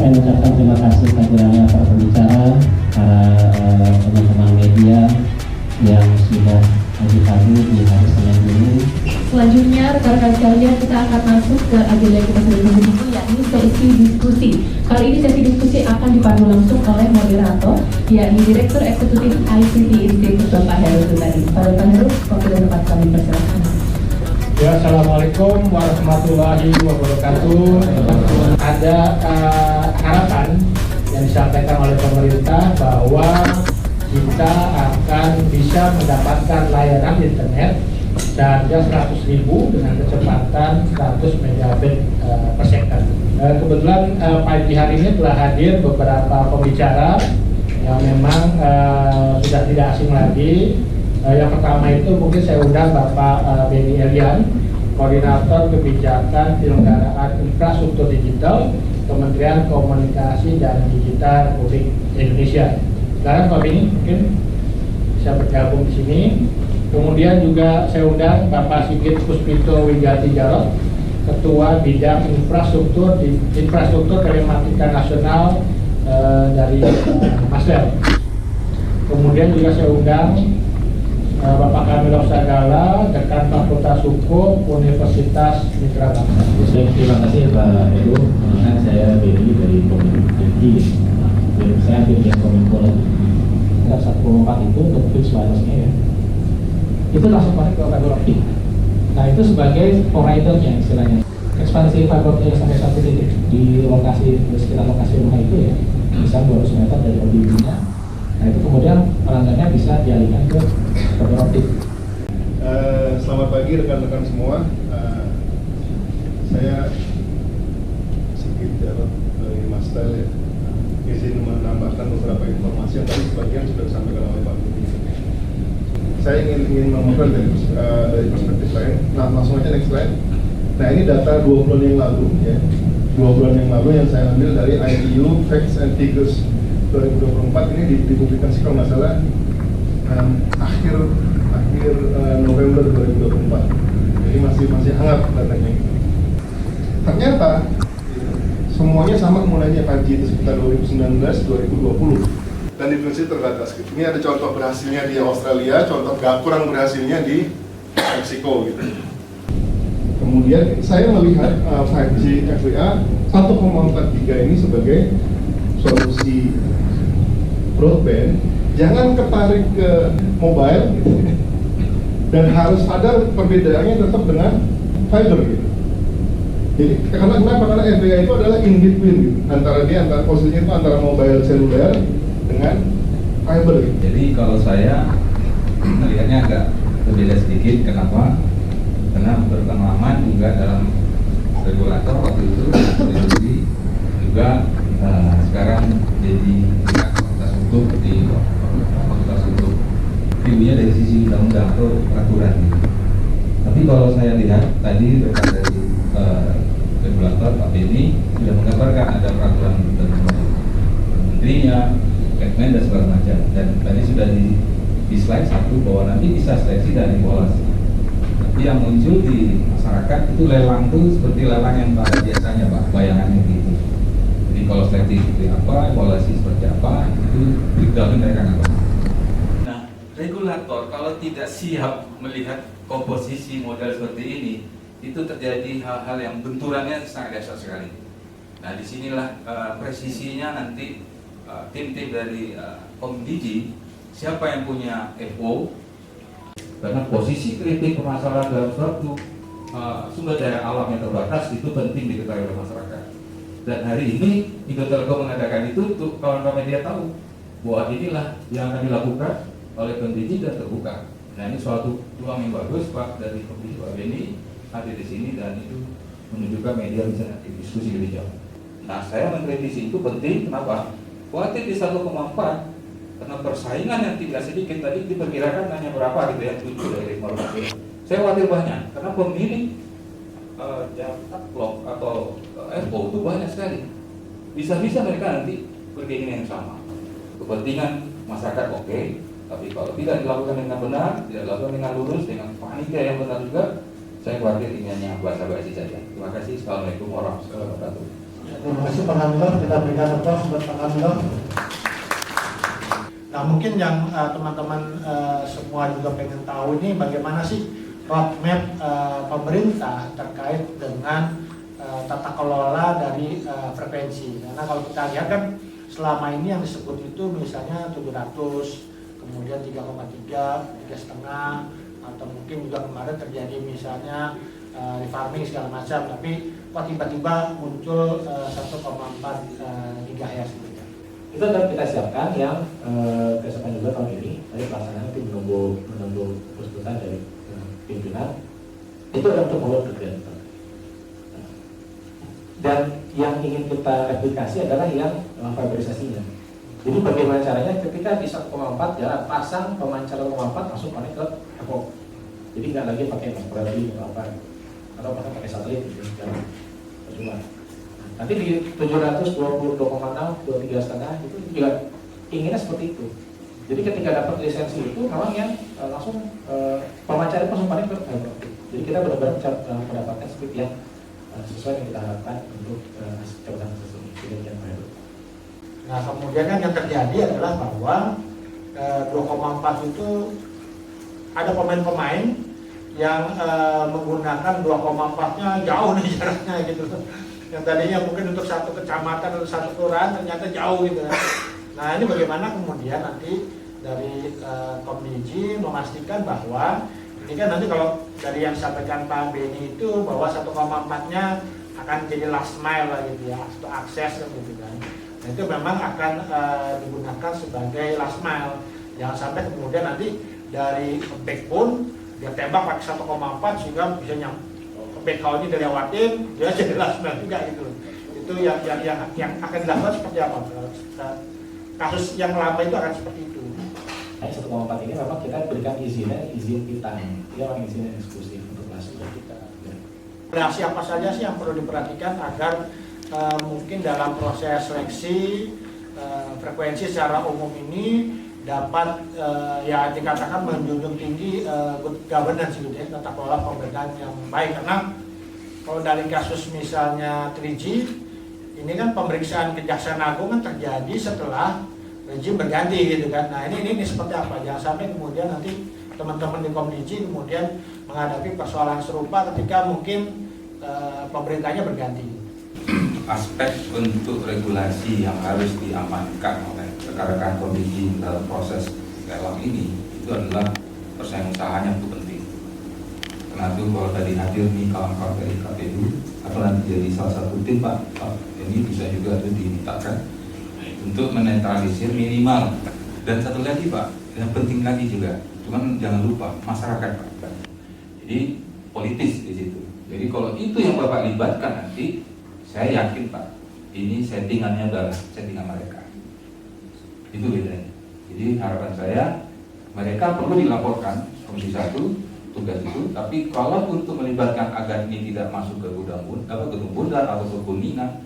saya ucapkan terima kasih kehadirannya para pembicara, para teman-teman media yang sudah hadir di hari Senin ini. Selanjutnya, rekan-rekan sekalian, kita akan masuk ke agenda yang kita sudah tunggu, yakni sesi diskusi. Kali ini sesi diskusi akan dipandu langsung oleh moderator, yakni Direktur Eksekutif ICT Institute, Bapak Heru Sutadi. Pada Pak Heru, waktu dan tempat kami persilakan. Ya, Assalamualaikum warahmatullahi wabarakatuh. Ada harapan yang disampaikan oleh pemerintah bahwa kita akan bisa mendapatkan layanan internet seharga 100.000 dengan kecepatan 100 megabit per second. Kebetulan pagi hari ini telah hadir beberapa pembicara yang memang sudah tidak asing lagi. Yang pertama itu mungkin saya undang Bapak Benny Elian, Koordinator Kebijakan Penyelenggaraan Infrastruktur Digital, Kementerian Komunikasi dan Digital Republik Indonesia. Sekarang Pak Benny mungkin bisa bergabung di sini. Kemudian juga saya undang Bapak Sigit Puspito Wigati Jarot, Ketua Bidang Infrastruktur Telematika Nasional dari Masdel. Kemudian juga saya undang Bapak Kamil Sagala, Dekan Fakultas Hukum Universitas Mitra Bangsa. Terima kasih Pak Heru. Saya Benny dari Kominfo. Saya di Kominfo. 1,4 itu untuk fixed wireless-nya ya. Itu langsung connect ke fiber optik. Nah itu sebagai providernya istilahnya. Ekspansi fiber optik sampai 1 titik di lokasi sekitar lokasi rumah itu ya, bisa 200 meter dari ODB-nya. Nah itu kemudian pelanggannya bisa dialihkan ke fiber optik. Selamat pagi rekan-rekan semua. Saya Sigit Jarot dari Masdel ya. Izin menambahkan beberapa informasi yang tadi sebagian sudah disampaikan oleh Pak Budi. Saya ingin mengungkapkan dari perspektif lain. Nah, langsung aja next slide. Nah, ini data 2 bulan yang lalu ya. 2 bulan yang lalu yang saya ambil dari ITU Facts and Figures 2024 ini dipublikasi kalau nggak salah akhir November 2024. Jadi masih hangat datanya. Ternyata semuanya sama mulainya kaji itu sekitar 2019-2020 dan definisi terbatas gitu. Ini ada contoh berhasilnya di Australia, contoh kurang berhasilnya di Meksiko gitu. Kemudian saya melihat 5G FWA 1,43 ini sebagai solusi broadband. Jangan ketarik ke mobile gitu. Dan harus sadar perbedaannya tetap dengan fiber gitu. Jadi kenapa? Karena FWA itu adalah in between gitu. Antara posisinya itu antara mobile seluler dengan fiber gitu. Jadi kalau saya melihatnya agak berbeda sedikit. Kenapa? Karena berpengalaman juga dalam regulator waktu itu juga sekarang jadi fakultas hukum di fakultas hukum. Ibunya dari sisi undang-undang atau peraturan gitu. Tapi kalau saya lihat tadi rekan dari regulator Pak Benny sudah menggambarkan ada peraturan dari menterinya, Kemmen dan segala macam. Dan tadi sudah di slide 1 bahwa nanti bisa seleksi dan evaluasi. Tapi yang muncul di masyarakat itu lelang itu seperti lelang yang pada biasanya Pak, bayangannya gitu. Jadi kalau seleksi seperti apa, evaluasi seperti apa, itu breakdown mereka nggak tahu. Nah, regulator kalau tidak siap melihat komposisi model seperti ini, itu terjadi hal-hal yang benturannya sangat dahsyat sekali. Nah, disinilah presisinya nanti tim-tim dari Komdigi, siapa yang punya FO, karena posisi kritik permasalahan dalam suatu sumber daya alam yang terbatas itu penting diketahui oleh masyarakat. Dan hari ini Indo Telkom mengadakan itu untuk kawan-kawan media tahu bahwa inilah yang akan dilakukan oleh Komdigi dan terbuka. Nah, ini suatu ruang yang bagus Pak dari Komdigi Pak Benny hadir di sini dan itu menunjukkan media bisa nanti diskusi lebih jauh. Nah, saya mengkritisi itu penting. Kenapa? Khawatir di 1,4 karena persaingan yang tidak sedikit tadi diperkirakan hanya berapa gitu ya, 7 dari informasi. Saya khawatir banyak karena pemilik jatah blok atau FO itu banyak sekali. Bisa-bisa mereka nanti berkeinginan yang sama. Kepentingan masyarakat oke, tapi kalau tidak dilakukan dengan benar, tidak dilakukan dengan lurus, dengan panitia yang benar juga, saya khawatir ini hanya basa-basi saja. Terima kasih. Assalamualaikum warahmatullahi wabarakatuh. Terima kasih Pak Hamdor, kita berikan aplaus buat Pak Hamdor. Nah mungkin yang teman-teman semua juga pengen tahu ini bagaimana sih roadmap pemerintah terkait dengan tata kelola dari frekuensi. Karena kalau kita lihat kan selama ini yang disebut itu misalnya 700, kemudian 3,3, 3,5, atau mungkin juga kemarin terjadi misalnya refarming segala macam, tapi kok tiba-tiba muncul 1,4 GHz gitu ya. Itu akan kita siapkan yang kesepan juga tahun ini. Tadi pelaksanaan itu menunggu keputusan dari pimpinan. Itu adalah untuk membuat kerjaan. Dan yang ingin kita replikasi adalah yang fiberisasinya. Jadi bagaimana caranya ketika di 1,4 jalan pasang pemancar 1,4 langsung connect ke Evo. Jadi nggak lagi pakai Microbi atau apa, atau pakai satelit gitu, jalan percuma. Nanti di 720, 2,6, 23,5 itu juga inginnya seperti itu. Jadi ketika dapat lisensi itu memang yang langsung pemancar itu langsung connect ke Evo. Jadi kita benar-benar mendapatkan speed yang sesuai yang kita harapkan untuk kecepatan sistem baru. Nah kemudian kan yang terjadi adalah bahwa 2,4 itu ada pemain-pemain yang menggunakan 2,4-nya jauh nih jaraknya gitu. Yang tadinya mungkin untuk satu kecamatan atau satu kelurahan ternyata jauh gitu. Nah ini bagaimana kemudian nanti dari Komdigi memastikan bahwa ini kan nanti kalau dari yang disampaikan Pak Beni itu bahwa 1,4-nya akan jadi last mile lah gitu ya, atau akses kan gitu kan. Nah, itu memang akan digunakan sebagai last mile. Jangan sampai kemudian nanti dari backbone dia tembak pakai 1,4 sehingga bisa ke backhaul-nya dilewatin, dia jadi last mile juga gitu. Itu yang akan dilakukan seperti apa? Kasus yang lama itu akan seperti itu. Nah, 1,4 ini memang kita berikan izin kita, dia memang izin eksklusif untuk masuk ke kita. Relasi apa saja sih yang perlu diperhatikan agar mungkin dalam proses seleksi frekuensi secara umum ini dapat ya dikatakan menjunjung tinggi good governance gitu ya, tata kelola pemerintahan yang baik. Karena kalau dari kasus misalnya 3G ini kan pemeriksaan Kejaksaan Agung kan terjadi setelah rezim berganti gitu kan. Nah ini seperti apa? Jangan sampai kemudian nanti teman-teman di Komdigi kemudian menghadapi persoalan serupa ketika mungkin pemerintahnya berganti. Aspek untuk regulasi yang harus diamankan oleh rekan-rekan Komdigi dalam proses lelang ini itu adalah persaingan usahanya itu penting. Karena itu kalau tadi hadir nih kawan-kawan dari KPU atau nanti jadi salah satu tim Pak ini bisa juga itu dimintakan untuk menetralisir minimal. Dan satu lagi Pak, yang penting lagi juga, cuman jangan lupa masyarakat Pak. Jadi politis di situ. Jadi kalau itu yang Bapak libatkan nanti, saya yakin Pak, ini settingannya adalah settingan mereka. Itu bedanya. Jadi harapan saya, mereka perlu dilaporkan Komisi 1 tugas itu, tapi kalau untuk melibatkan agar ini tidak masuk ke gedung bundar atau ke Kuningan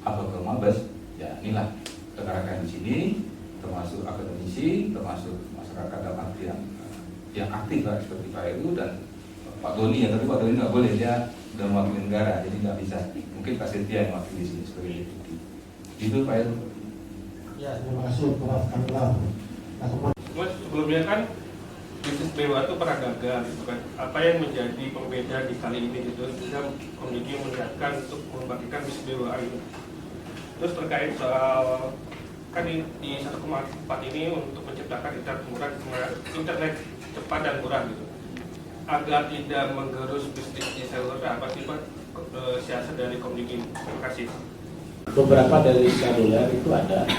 atau ke Mabes, ya inilah rekan-rekan di sini, termasuk akademisi, termasuk masyarakat dalam arti yang aktif lah seperti Pak Heru dan Pak Doni ya, tapi Pak Doni nggak boleh, dia udah mewakili negara, jadi nggak bisa. Mungkin Pak Setia yang mewakili di sini sebagai deputi. Itu Pak Heru. Ya terima kasih Prof. Kamila. Nah kemudian sebelumnya kan bisnis BWA itu pernah gagal gitu kan. Apa yang menjadi pembeda di kali ini gitu, sehingga Komdigi melihatkan untuk membagikan bisnis BWA ini. Terus terkait soal kan di 1,4 ini untuk menciptakan internet cepat dan murah gitu, agar tidak menggerus bisnis di seluler, apa sih Pak siasat dari Komdigi? Terima kasih. Beberapa dari seluler itu ada,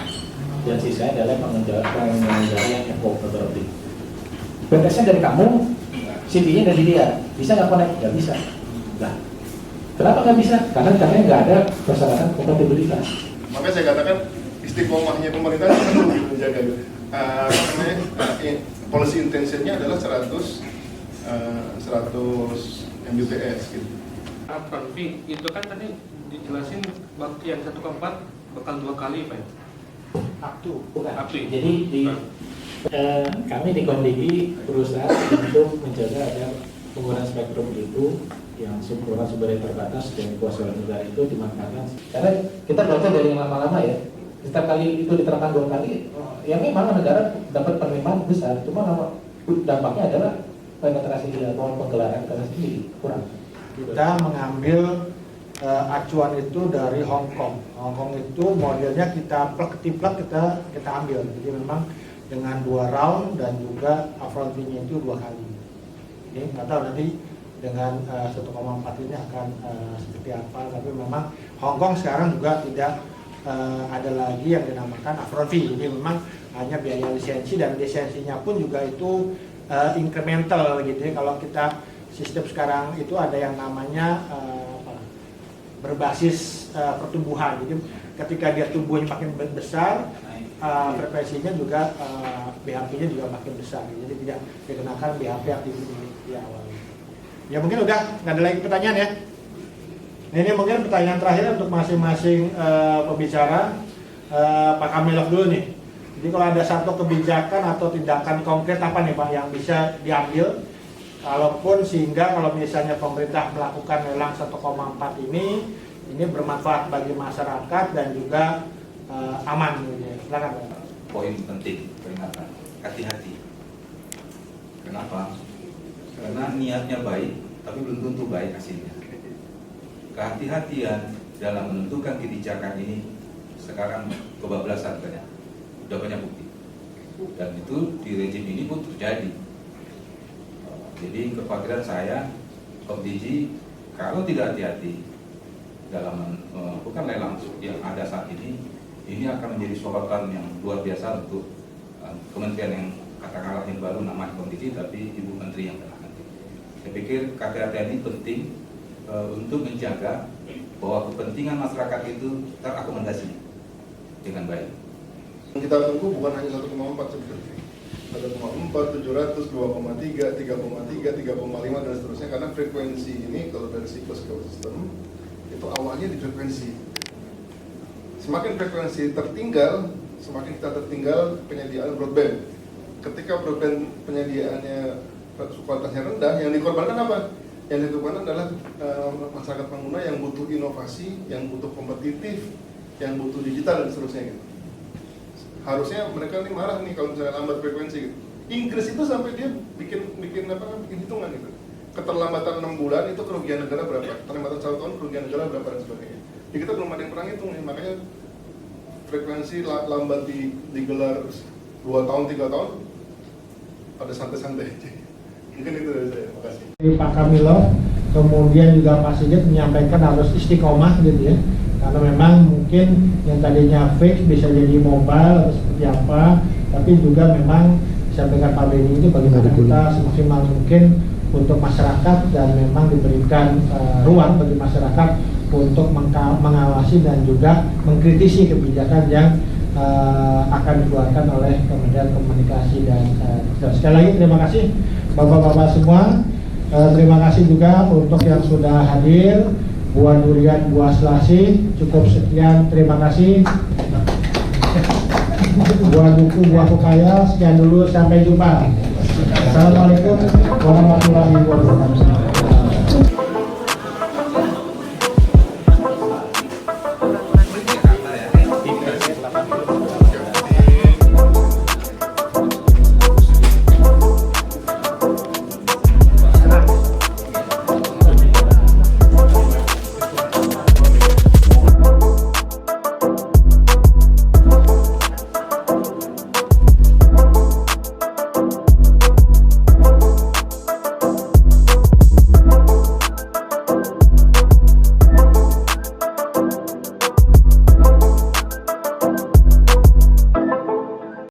dan sisanya adalah pengendara yang Evo berarti. BTS-nya dari kamu, CD-nya dari dia, bisa nggak connect? Nggak bisa. Nah, kenapa nggak bisa? Karena nggak ada persyaratan kompatibilitas. Makanya saya katakan istiqomahnya pemerintah perlu menjaga policy intentionnya adalah 100 Mbps gitu. Upfront fee itu kan tadi dijelasin yang 1,4 bakal 2 kali Pak. Bukan. Up to. Jadi kami di Komdigi berusaha untuk menjaga agar penggunaan spektrum itu yang sumber terbatas dan kuasa negara itu dimanfaatkan. Karena kita baca dari yang lama-lama ya, setiap kali itu diterapkan 2 kali, ya memang negara dapat penerimaan besar, cuma dampaknya adalah penetrasi atau penggelaran karena sendiri kurang. Kita mengambil acuan itu dari Hong Kong. Hong Kong itu modelnya kita plek-tiplek kita ambil. Jadi memang dengan 2 round dan juga upfront fee-nya itu 2 kali. Oke, nggak tahu nanti dengan 1,4 ini akan seperti apa. Tapi memang Hong Kong sekarang juga tidak ada lagi yang dinamakan upfront fee. Jadi memang hanya biaya lisensi, dan lisensinya pun juga itu incremental gitu ya. Kalau kita sistem sekarang itu ada yang namanya berbasis pertumbuhan. Jadi ketika dia tumbuhnya makin besar, frekuensinya juga BHP-nya juga makin besar. Jadi tidak dikenakan BHP aktif di awal. Ya mungkin udah nggak ada lagi pertanyaan ya. Nah, ini mungkin pertanyaan terakhir untuk masing-masing pembicara. Pak Kamilov dulu nih. Jadi kalau ada satu kebijakan atau tindakan konkret apa nih Pak yang bisa diambil? Kalaupun sehingga kalau misalnya pemerintah melakukan lelang 1,4 ini bermanfaat bagi masyarakat dan juga aman gitu ya. Silakan Pak. Poin penting peringatan, hati-hati. Kenapa? Karena niatnya baik, tapi belum tentu baik hasilnya. Kehati-hatian dalam menentukan kebijakan ini sekarang kebablasan banyak, udah banyak bukti. Dan itu di rejim ini pun terjadi. Jadi kekhawatiran saya, OMDG kalau tidak hati-hati dalam bukan lelang yang ada saat ini akan menjadi sorotan yang luar biasa untuk kementerian yang katakanlah yang baru namanya OMDG, tapi Ibu Menteri yang telah nanti. Saya pikir kehati-hatian ini penting untuk menjaga bahwa kepentingan masyarakat itu terakomodasi dengan baik. Kita tunggu bukan hanya 1,4 sebenarnya. 1,4, 700, 2,3, 3,3, 3,5 dan seterusnya, karena frekuensi ini kalau dari siklus ekosistem itu awalnya di frekuensi. Semakin frekuensi tertinggal, semakin kita tertinggal penyediaan broadband. Ketika broadband penyediaannya kualitasnya rendah, yang dikorbankan apa? Yang dikorbankan adalah masyarakat pengguna yang butuh inovasi, yang butuh kompetitif, yang butuh digital dan seterusnya gitu. Harusnya mereka ini marah nih kalau misalnya lambat frekuensi gitu. Inggris itu sampai dia bikin hitungan gitu. Keterlambatan 6 bulan itu kerugian negara berapa? Keterlambatan 1 tahun kerugian negara berapa dan sebagainya. Jadi kita belum ada yang pernah hitung nih, makanya frekuensi lambat digelar 2 tahun 3 tahun pada santai-santai aja. Mungkin itu dari saya. Terima kasih. Pak Kamilov, kemudian juga Pak Sigit menyampaikan harus istiqomah gitu ya. Karena memang mungkin yang tadinya fix bisa jadi mobile atau seperti apa, tapi juga memang disampaikan Pak Benny itu bagaimana kita semaksimal mungkin untuk masyarakat dan memang diberikan ruang bagi masyarakat untuk mengawasi dan juga mengkritisi kebijakan yang akan dikeluarkan oleh Kementerian Komunikasi dan sekali lagi terima kasih Bapak-bapak semua. Terima kasih juga untuk yang sudah hadir. Buah durian, buah selasi, cukup sekian, terima kasih. Buah duku, buah pepaya, sekian dulu, sampai jumpa. Assalamualaikum warahmatullahi wabarakatuh.